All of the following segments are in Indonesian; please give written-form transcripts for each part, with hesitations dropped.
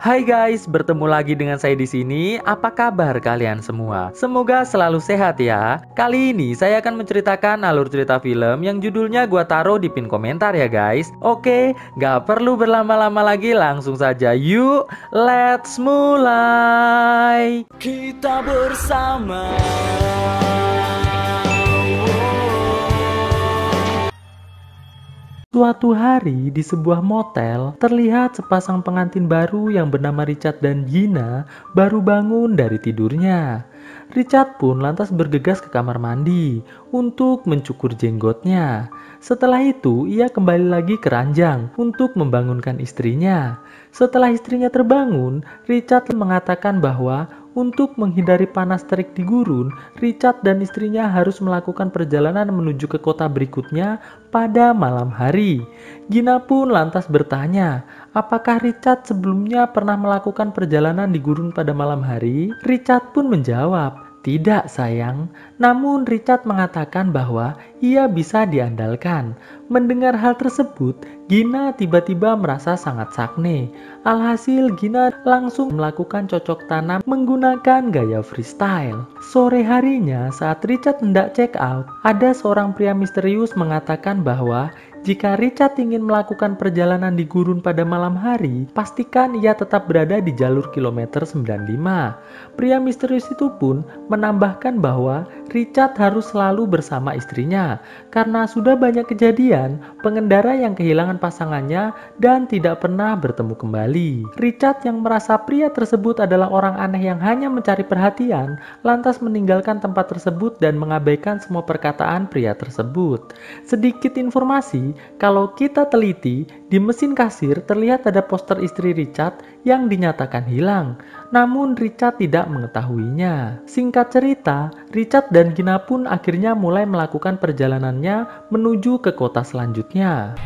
Hai guys, bertemu lagi dengan saya di sini. Apa kabar kalian semua? Semoga selalu sehat ya. Kali ini saya akan menceritakan alur cerita film yang judulnya gua taruh di pin komentar ya guys. Oke, gak perlu berlama-lama lagi, langsung saja yuk, let's mulai. Kita bersama. Suatu hari di sebuah motel, terlihat sepasang pengantin baru yang bernama Richard dan Gina baru bangun dari tidurnya. Richard pun lantas bergegas ke kamar mandi untuk mencukur jenggotnya. Setelah itu, ia kembali lagi ke ranjang untuk membangunkan istrinya. Setelah istrinya terbangun, Richard mengatakan bahwa untuk menghindari panas terik di gurun, Richard dan istrinya harus melakukan perjalanan menuju ke kota berikutnya pada malam hari. Gina pun lantas bertanya, apakah Richard sebelumnya pernah melakukan perjalanan di gurun pada malam hari? Richard pun menjawab, tidak sayang, namun Richard mengatakan bahwa ia bisa diandalkan. Mendengar hal tersebut, Gina tiba-tiba merasa sangat sakne. Alhasil Gina langsung melakukan cocok tanam menggunakan gaya freestyle. Sore harinya saat Richard hendak check out, ada seorang pria misterius mengatakan bahwa jika Richard ingin melakukan perjalanan di gurun pada malam hari, pastikan ia tetap berada di jalur kilometer 95. Pria misterius itu pun menambahkan bahwa Richard harus selalu bersama istrinya, karena sudah banyak kejadian pengendara yang kehilangan pasangannya dan tidak pernah bertemu kembali. Richard yang merasa pria tersebut adalah orang aneh yang hanya mencari perhatian, lantas meninggalkan tempat tersebut dan mengabaikan semua perkataan pria tersebut. Sedikit informasi, kalau kita teliti, di mesin kasir terlihat ada poster istri Richard yang dinyatakan hilang. Namun Richard tidak mengetahuinya. Singkat cerita, Richard dan Gina pun akhirnya mulai melakukan perjalanannya menuju ke kota selanjutnya.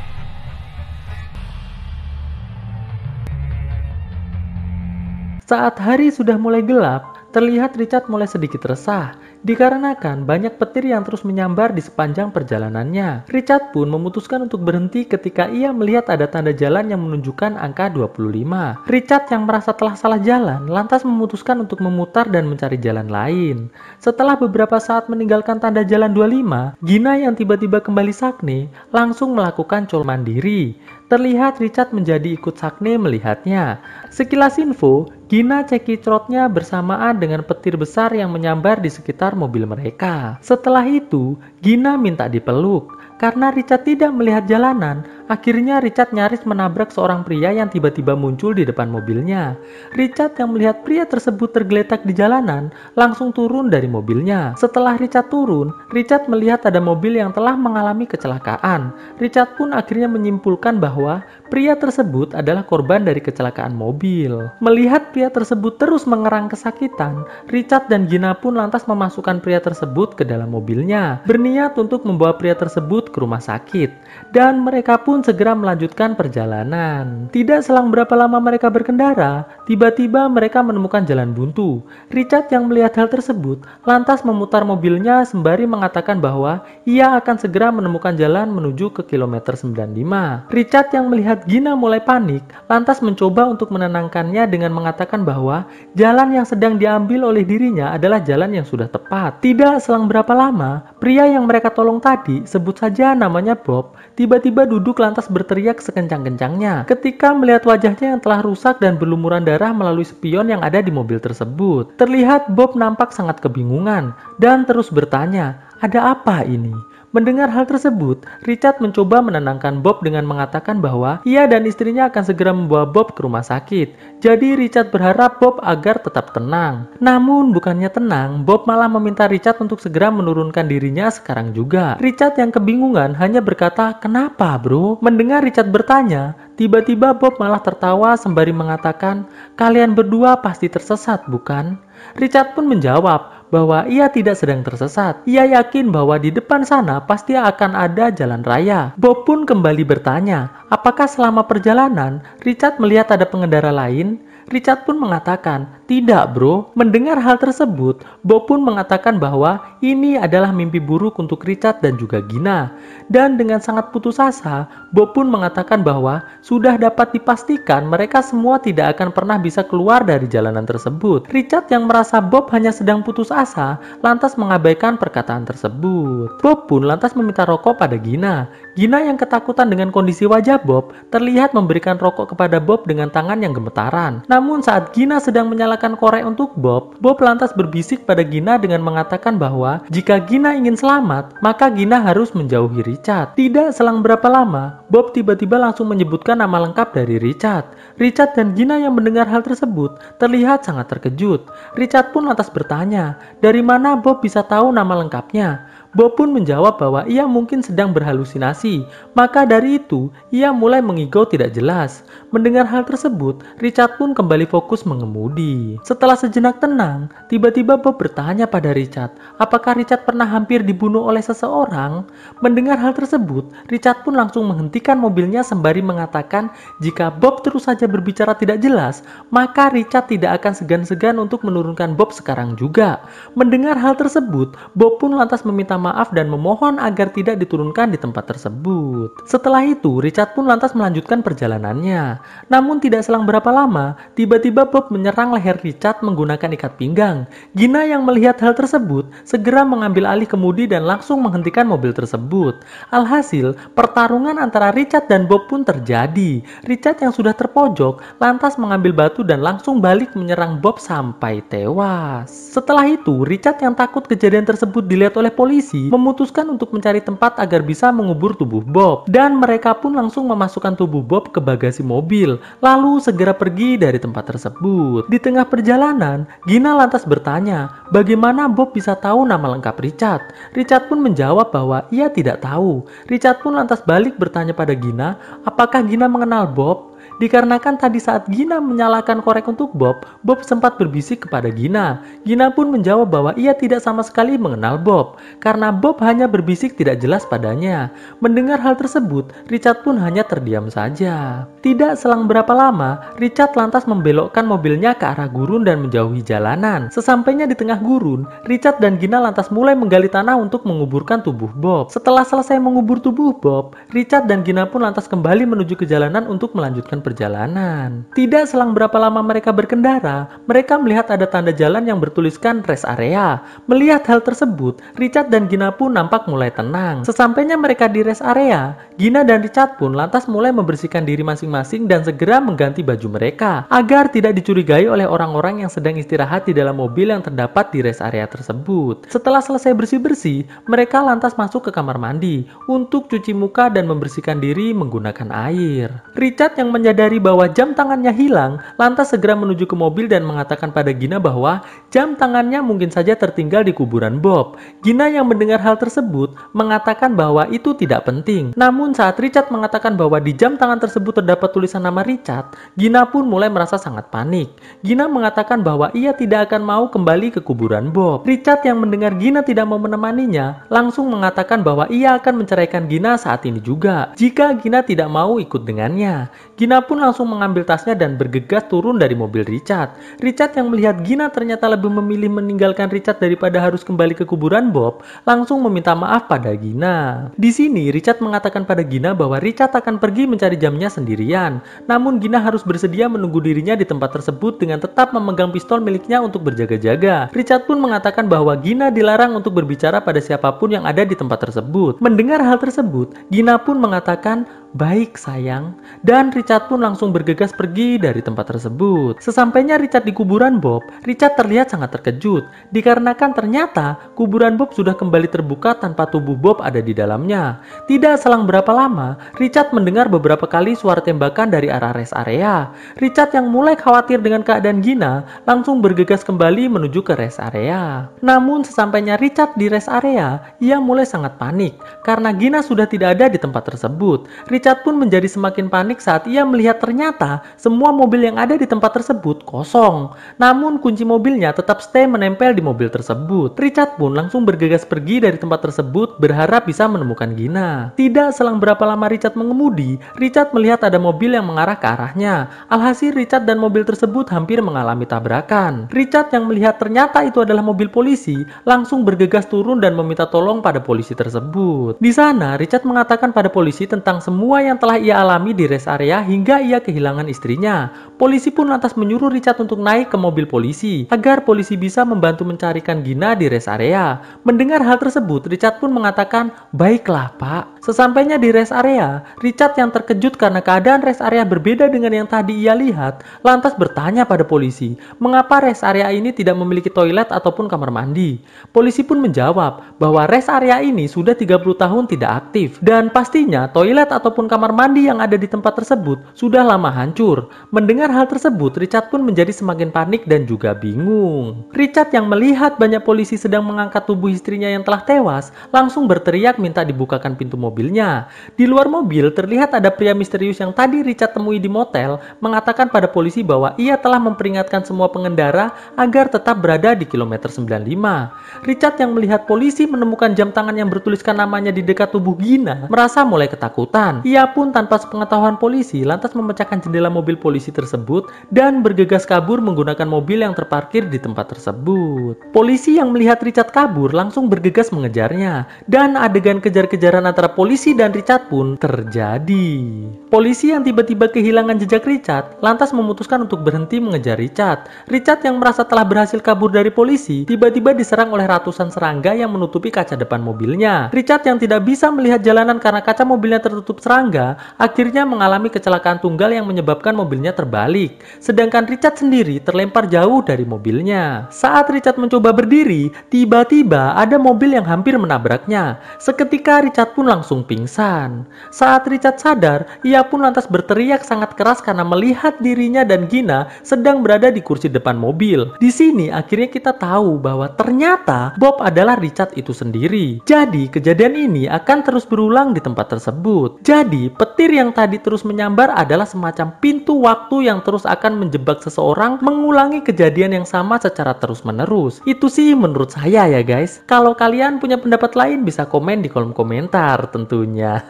Saat hari sudah mulai gelap, terlihat Richard mulai sedikit resah dikarenakan banyak petir yang terus menyambar di sepanjang perjalanannya. Richard pun memutuskan untuk berhenti ketika ia melihat ada tanda jalan yang menunjukkan angka 25. Richard yang merasa telah salah jalan lantas memutuskan untuk memutar dan mencari jalan lain. Setelah beberapa saat meninggalkan tanda jalan 25, Gina yang tiba-tiba kembali sakne langsung melakukan col mandiri. Terlihat Richard menjadi ikut sakne melihatnya. Sekilas info, Gina cekicrotnya bersamaan dengan petir besar yang menyambar di sekitar mobil mereka. Setelah itu, Gina minta dipeluk. Karena Richard tidak melihat jalanan, akhirnya Richard nyaris menabrak seorang pria yang tiba-tiba muncul di depan mobilnya. Richard yang melihat pria tersebut tergeletak di jalanan, langsung turun dari mobilnya. Setelah Richard turun, Richard melihat ada mobil yang telah mengalami kecelakaan. Richard pun akhirnya menyimpulkan bahwa pria tersebut adalah korban dari kecelakaan mobil. Melihat pria tersebut terus mengerang kesakitan, Richard dan Gina pun lantas memasukkan pria tersebut ke dalam mobilnya, berniat untuk membawa pria tersebut ke rumah sakit, dan mereka pun segera melanjutkan perjalanan. Tidak selang berapa lama mereka berkendara, tiba-tiba mereka menemukan jalan buntu. Richard yang melihat hal tersebut lantas memutar mobilnya sembari mengatakan bahwa ia akan segera menemukan jalan menuju ke kilometer 95. Richard yang melihat Gina mulai panik lantas mencoba untuk menenangkannya dengan mengatakan bahwa jalan yang sedang diambil oleh dirinya adalah jalan yang sudah tepat. Tidak selang berapa lama, pria yang mereka tolong tadi, sebut saja namanya Bob, tiba-tiba duduk lantas berteriak sekencang-kencangnya ketika melihat wajahnya yang telah rusak dan berlumuran darah melalui spion yang ada di mobil tersebut. Terlihat Bob nampak sangat kebingungan dan terus bertanya, ada apa ini? Mendengar hal tersebut, Richard mencoba menenangkan Bob dengan mengatakan bahwa ia dan istrinya akan segera membawa Bob ke rumah sakit. Jadi Richard berharap Bob agar tetap tenang. Namun bukannya tenang, Bob malah meminta Richard untuk segera menurunkan dirinya sekarang juga. Richard yang kebingungan hanya berkata, "Kenapa, bro?" Mendengar Richard bertanya, tiba-tiba Bob malah tertawa sembari mengatakan, "Kalian berdua pasti tersesat, bukan?" Richard pun menjawab bahwa ia tidak sedang tersesat. Ia yakin bahwa di depan sana pasti akan ada jalan raya. Bob pun kembali bertanya, apakah selama perjalanan Richard melihat ada pengendara lain? Richard pun mengatakan, "Tidak bro." Mendengar hal tersebut, Bob pun mengatakan bahwa ini adalah mimpi buruk untuk Richard dan juga Gina. Dan dengan sangat putus asa, Bob pun mengatakan bahwa sudah dapat dipastikan mereka semua tidak akan pernah bisa keluar dari jalanan tersebut. Richard yang merasa Bob hanya sedang putus asa, lantas mengabaikan perkataan tersebut. Bob pun lantas meminta rokok pada Gina. Gina yang ketakutan dengan kondisi wajah Bob, terlihat memberikan rokok kepada Bob dengan tangan yang gemetaran. Namun saat Gina sedang menyalakan korek untuk Bob, Bob lantas berbisik pada Gina dengan mengatakan bahwa jika Gina ingin selamat, maka Gina harus menjauhi Richard. Tidak selang berapa lama, Bob tiba-tiba langsung menyebutkan nama lengkap dari Richard. Richard dan Gina yang mendengar hal tersebut terlihat sangat terkejut. Richard pun lantas bertanya, dari mana Bob bisa tahu nama lengkapnya? Bob pun menjawab bahwa ia mungkin sedang berhalusinasi. Maka dari itu, ia mulai mengigau tidak jelas. Mendengar hal tersebut, Richard pun kembali fokus mengemudi. Setelah sejenak tenang, tiba-tiba Bob bertanya pada Richard, apakah Richard pernah hampir dibunuh oleh seseorang? Mendengar hal tersebut, Richard pun langsung menghentikan mobilnya sembari mengatakan jika Bob terus saja berbicara tidak jelas, maka Richard tidak akan segan-segan untuk menurunkan Bob sekarang juga. Mendengar hal tersebut, Bob pun lantas meminta maaf dan memohon agar tidak diturunkan di tempat tersebut. Setelah itu, Richard pun lantas melanjutkan perjalanannya. Namun tidak selang berapa lama, tiba-tiba Bob menyerang leher Richard menggunakan ikat pinggang. Gina yang melihat hal tersebut segera mengambil alih kemudi dan langsung menghentikan mobil tersebut. Alhasil, pertarungan antara Richard dan Bob pun terjadi. Richard yang sudah terpojok lantas mengambil batu dan langsung balik menyerang Bob sampai tewas. Setelah itu, Richard yang takut kejadian tersebut dilihat oleh polisi memutuskan untuk mencari tempat agar bisa mengubur tubuh Bob, dan mereka pun langsung memasukkan tubuh Bob ke bagasi mobil lalu segera pergi dari tempat tersebut. Di tengah perjalanan, Gina lantas bertanya bagaimana Bob bisa tahu nama lengkap Richard. Richard pun menjawab bahwa ia tidak tahu. Richard pun lantas balik bertanya pada Gina apakah Gina mengenal Bob. Dikarenakan tadi saat Gina menyalakan korek untuk Bob, Bob sempat berbisik kepada Gina. Gina pun menjawab bahwa ia tidak sama sekali mengenal Bob, karena Bob hanya berbisik tidak jelas padanya. Mendengar hal tersebut, Richard pun hanya terdiam saja. Tidak selang berapa lama, Richard lantas membelokkan mobilnya ke arah gurun dan menjauhi jalanan. Sesampainya di tengah gurun, Richard dan Gina lantas mulai menggali tanah untuk menguburkan tubuh Bob. Setelah selesai mengubur tubuh Bob, Richard dan Gina pun lantas kembali menuju ke jalanan untuk melanjutkan perjalanan. Tidak selang berapa lama mereka berkendara, mereka melihat ada tanda jalan yang bertuliskan rest area. Melihat hal tersebut, Richard dan Gina pun nampak mulai tenang. Sesampainya mereka di rest area, Gina dan Richard pun lantas mulai membersihkan diri masing-masing dan segera mengganti baju mereka agar tidak dicurigai oleh orang-orang yang sedang istirahat di dalam mobil yang terdapat di rest area tersebut. Setelah selesai bersih-bersih, mereka lantas masuk ke kamar mandi untuk cuci muka dan membersihkan diri menggunakan air. Richard yang menyadari bahwa jam tangannya hilang, lantas segera menuju ke mobil dan mengatakan pada Gina bahwa jam tangannya mungkin saja tertinggal di kuburan Bob. Gina yang mendengar hal tersebut mengatakan bahwa itu tidak penting. Namun saat Richard mengatakan bahwa di jam tangan tersebut terdapat tulisan nama Richard, Gina pun mulai merasa sangat panik. Gina mengatakan bahwa ia tidak akan mau kembali ke kuburan Bob. Richard yang mendengar Gina tidak mau menemaninya, langsung mengatakan bahwa ia akan menceraikan Gina saat ini juga jika Gina tidak mau ikut dengannya. Gina pun langsung mengambil tasnya dan bergegas turun dari mobil Richard. Richard yang melihat Gina ternyata lebih memilih meninggalkan Richard daripada harus kembali ke kuburan Bob, langsung meminta maaf pada Gina. Di sini Richard mengatakan pada Gina bahwa Richard akan pergi mencari jamnya sendirian. Namun Gina harus bersedia menunggu dirinya di tempat tersebut dengan tetap memegang pistol miliknya untuk berjaga-jaga. Richard pun mengatakan bahwa Gina dilarang untuk berbicara pada siapapun yang ada di tempat tersebut. Mendengar hal tersebut, Gina pun mengatakan, "Baik sayang," dan Richard pun langsung bergegas pergi dari tempat tersebut. Sesampainya Richard di kuburan Bob, Richard terlihat sangat terkejut dikarenakan ternyata kuburan Bob sudah kembali terbuka tanpa tubuh Bob ada di dalamnya. Tidak selang berapa lama, Richard mendengar beberapa kali suara tembakan dari arah rest area. Richard yang mulai khawatir dengan keadaan Gina langsung bergegas kembali menuju ke rest area. Namun sesampainya Richard di rest area, ia mulai sangat panik karena Gina sudah tidak ada di tempat tersebut. Richard Richard pun menjadi semakin panik saat ia melihat ternyata semua mobil yang ada di tempat tersebut kosong. Namun kunci mobilnya tetap stay menempel di mobil tersebut. Richard pun langsung bergegas pergi dari tempat tersebut berharap bisa menemukan Gina. Tidak selang berapa lama Richard mengemudi, Richard melihat ada mobil yang mengarah ke arahnya. Alhasil Richard dan mobil tersebut hampir mengalami tabrakan. Richard yang melihat ternyata itu adalah mobil polisi, langsung bergegas turun dan meminta tolong pada polisi tersebut. Di sana, Richard mengatakan pada polisi tentang semua yang telah ia alami di rest area hingga ia kehilangan istrinya. Polisi pun lantas menyuruh Richard untuk naik ke mobil polisi agar polisi bisa membantu mencarikan Gina di rest area. Mendengar hal tersebut, Richard pun mengatakan, "Baiklah, Pak." Sesampainya di rest area, Richard yang terkejut karena keadaan rest area berbeda dengan yang tadi ia lihat, lantas bertanya pada polisi, mengapa rest area ini tidak memiliki toilet ataupun kamar mandi. Polisi pun menjawab bahwa rest area ini sudah 30 tahun tidak aktif, dan pastinya toilet ataupun kamar mandi yang ada di tempat tersebut sudah lama hancur. Mendengar hal tersebut, Richard pun menjadi semakin panik dan juga bingung. Richard yang melihat banyak polisi sedang mengangkat tubuh istrinya yang telah tewas, langsung berteriak minta dibukakan pintu mobilnya. Di luar mobil terlihat ada pria misterius yang tadi Richard temui di motel mengatakan pada polisi bahwa ia telah memperingatkan semua pengendara agar tetap berada di kilometer 95. Richard yang melihat polisi menemukan jam tangan yang bertuliskan namanya di dekat tubuh Gina merasa mulai ketakutan. Ia pun tanpa sepengetahuan polisi lantas memecahkan jendela mobil polisi tersebut dan bergegas kabur menggunakan mobil yang terparkir di tempat tersebut. Polisi yang melihat Richard kabur langsung bergegas mengejarnya dan adegan kejar-kejaran antara polisi dan Richard pun terjadi. Polisi yang tiba-tiba kehilangan jejak Richard lantas memutuskan untuk berhenti mengejar Richard. Richard yang merasa telah berhasil kabur dari polisi tiba-tiba diserang oleh ratusan serangga yang menutupi kaca depan mobilnya. Richard yang tidak bisa melihat jalanan karena kaca mobilnya tertutup serangga akhirnya mengalami kecelakaan tunggal yang menyebabkan mobilnya terbalik. Sedangkan Richard sendiri terlempar jauh dari mobilnya. Saat Richard mencoba berdiri, tiba-tiba ada mobil yang hampir menabraknya. Seketika Richard pun langsung pingsan. Saat Richard sadar, ia pun lantas berteriak sangat keras karena melihat dirinya dan Gina sedang berada di kursi depan mobil. Di sini akhirnya kita tahu bahwa ternyata Bob adalah Richard itu sendiri. Jadi kejadian ini akan terus berulang di tempat tersebut. Jadi petir yang tadi terus menyambar adalah semacam pintu waktu yang terus akan menjebak seseorang mengulangi kejadian yang sama secara terus-menerus. Itu sih menurut saya ya guys. Kalau kalian punya pendapat lain bisa komen di kolom komentar tentunya.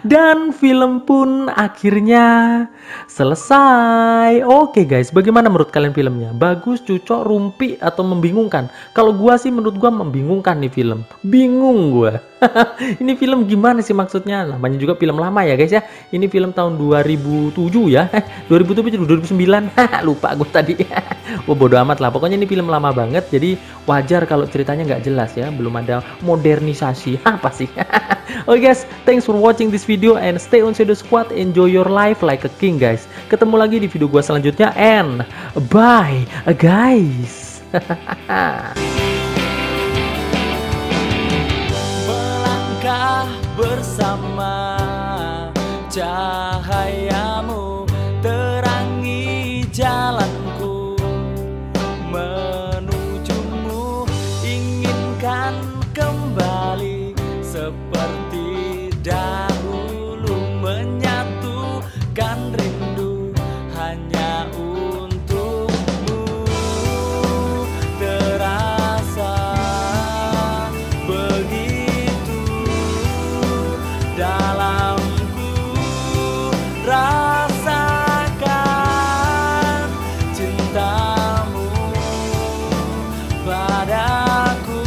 Dan film pun akhirnya selesai. Oke guys, bagaimana menurut kalian filmnya? Bagus, cocok, rumpi, atau membingungkan? Kalau gua sih menurut gua membingungkan nih film. Bingung gua. Ini film gimana sih maksudnya? Namanya juga film lama ya guys ya. Ini film tahun 2007 ya. 2007 2009. Lupa gue tadi. Bodo amat lah. Pokoknya ini film lama banget. Jadi wajar kalau ceritanya nggak jelas ya. Belum ada modernisasi. Apa sih? Oke guys, thanks for watching this video and stay on Shadow Squad. Enjoy your life like a king guys. Ketemu lagi di video gua selanjutnya and bye guys. Bersama cahayamu terangi jalanku menujumu, inginkan kembali seperti dahulu, menyatukan rindu hanya untukmu. Terasa dalamku, rasakan cintamu padaku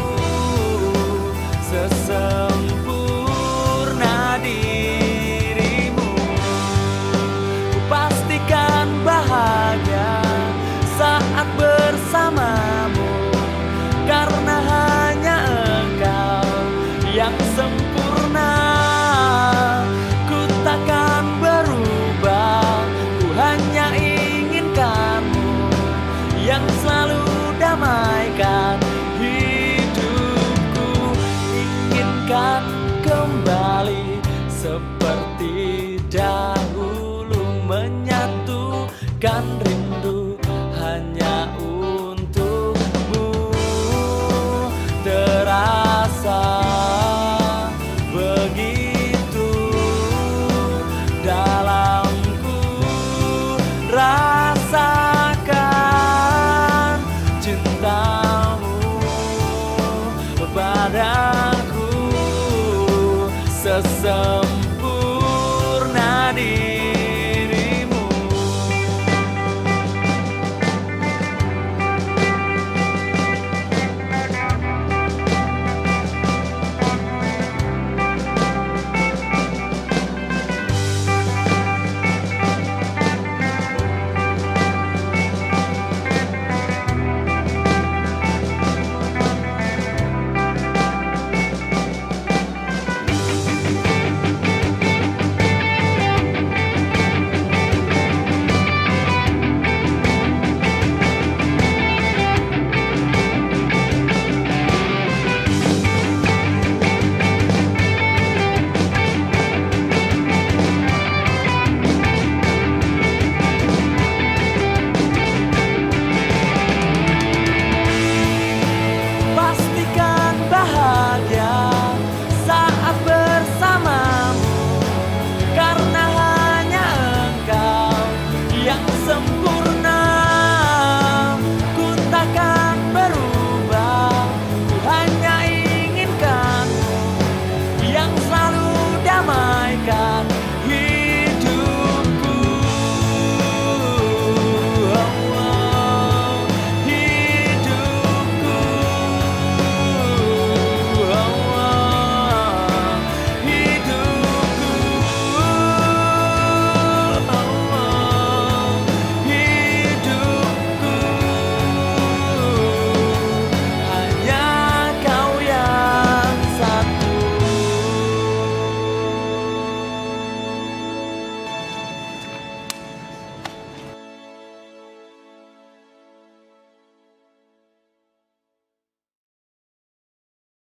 sesempurna dirimu. Kupastikan bahagia saat bersamamu, karena hanya engkau yang sempurna. Takkan berubah, ku hanya inginkanmu yang selalu damaikan hidupku. Inginkan kembali seperti dahulu, menyatukan rindu hanya